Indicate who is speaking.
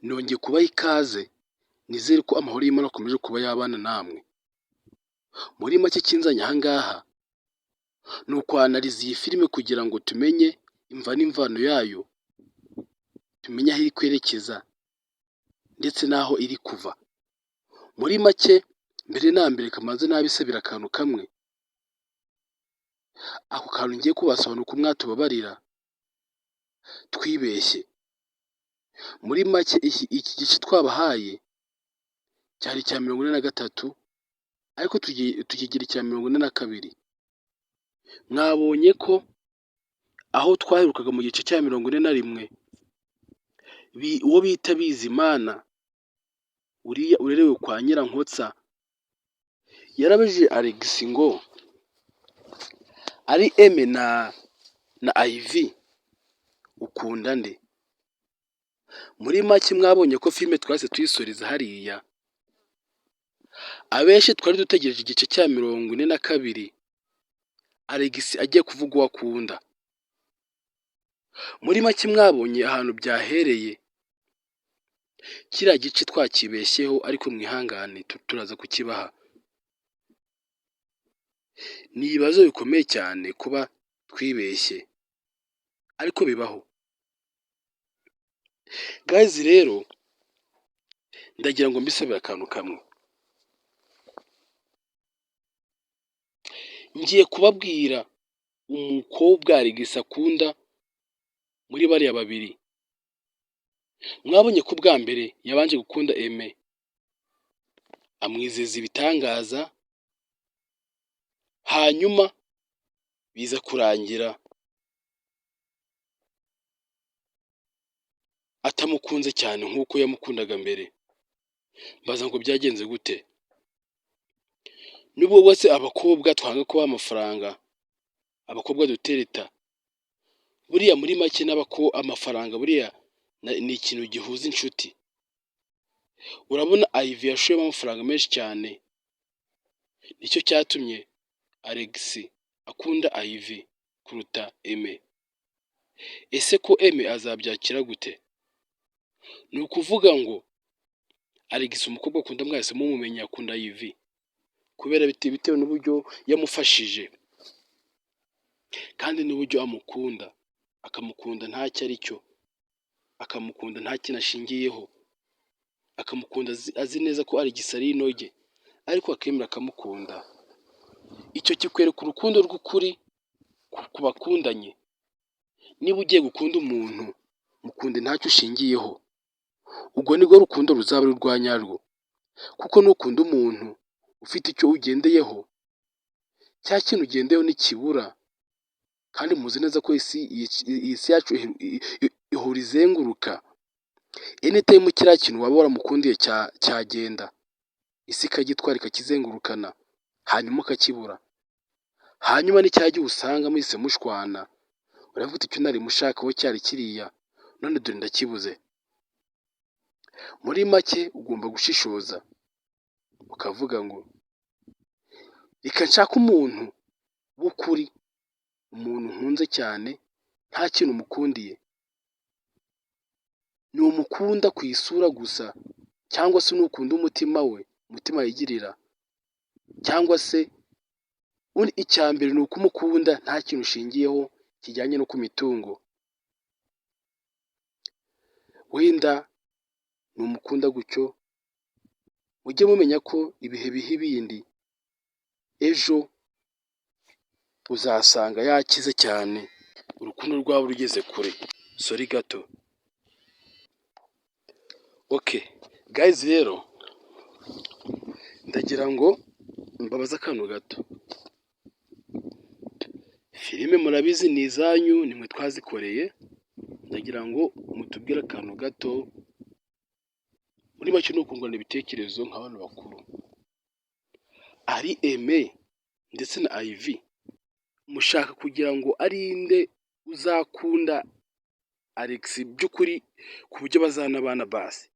Speaker 1: nongeye kubaha ikaze, nizere ko amahoro y'Imana akomeje kuba yabana namwe. Muri make kinzanye aha ngaha ni ukwanaliza iyi filime kugira ngo tumenye imva n'imvano yayo, tumenye aho iri kwerekeza ndetse n'aho iri kuva. Muri make mbere na mbere kamanze nabisabira akantu kamwe, ako kantu ngiye kubasobanura uko mwatubabarira twibeshye. Muri make iki gice twabahaye cyari icya 43 ariko tukigira icya 42. Mwabonye ko aho twaherukaga mu gice cya 41 uwo bita Bizimana uriya urerewe kwa Nyirankotsa yarabajije Alex ngo ari Aime na Ivy ukunda nde? Muri make mwabonye ko filime twase tuyisoreza hariya, abenshi twari dutegereje igice cya 42 Alex agiye kuvuga uwo akunda. Muri make mwabonye ahantu byahereye, kiriya gice twakibeshyeho ariko mwihangane turaza kukibaha. Ni ibibazo bikomeye cyane kuba twibeshye ariko bibaho. Guys, rero ndagira ngo mbisabire akantu kamwe, ngiye kubabwira umukobwa Alex akunda muri bariya babiri. Mwabonye ko bwa mbere yabanje gukunda Aime, amwizeza ibitangaza, hanyuma biza kurangira atamukunze cyane nk'uko yamukundaga mbere. Mbaza ngo byagenze gute? Nubwo bwose abakobwa twanga kubaha amafaranga, abakobwa dutereta, buriya muri make amafaranga buriya ni ikintu gihuza inshuti. Urabona Ivy yashoyemo amafaranga menshi cyane, nicyo cyatumye Alex akunda Ivy kuruta Aime. Ese ko Aime azabyakira gute? Ni ukuvuga ngo Alex umukobwa akunda mwese mumumenya akunda Ivy kubera bitewe n'uburyo yamufashije kandi n'uburyo amukunda, akamukunda ntacyo ari cyo, akamukunda nta kintu ashingiyeho, akamukunda azi neza ko ari gisari inoge ariko akemera akamukunda. Icyo kikwereka urukundo rw'ukuri ku bakundanye. Niba ugiye gukunda umuntu, mukunde ntacyo ushingiyeho, ubwo nibwo rukundo ruzaba ari urwa nyarwo. Kuko nukunda umuntu ufite icyo ugendeyeho, cya kintu ugendeyeho nikibura, kandi muzi neza ko iyi si yacu ihora izenguruka, anytime kiriya kintu waba waramukundiye cyagenda, isi ikagitwara ikakizengurukana, hanyuma ukakibura. Hanyuma n'icyagiye usanga mwise mushwana, uravuga icyo nari mushakaho cyari kiriya, none dore ndakibuze. Muri make ugomba gushishoza ukavuga ngo reka nshaka umuntu w'ukuri, umuntu nkunze cyane, nta kintu umukundiye, ni umukunda ku isura gusa, cyangwa se nukunda umutima we, umutima yigirira, cyangwa se icya mbere ni uko umukunda nta kintu ushingiyeho kijyanye no ku mitungo. Wenda ni umukunda gutyo, mujye mumenya ko ibihe biha ibindi, ejo uzasanga yakize cyane, urukundo rwabo rugeze kure. Sorry gato. Okay guys, rero ndagira ngo mbabaze akantu gato. Filime murabizi ni izanyu, nimwe twazikoreye, ndagira ngo mutubwire akantu gato. Muri make ni ukungurana ibitekerezo nk'abantu bakuru. Ari Aime ndetse na Ivy, mushaka kugira ngo arinde uzakunda Alex by'ukuri ku buryo bazana abana basi,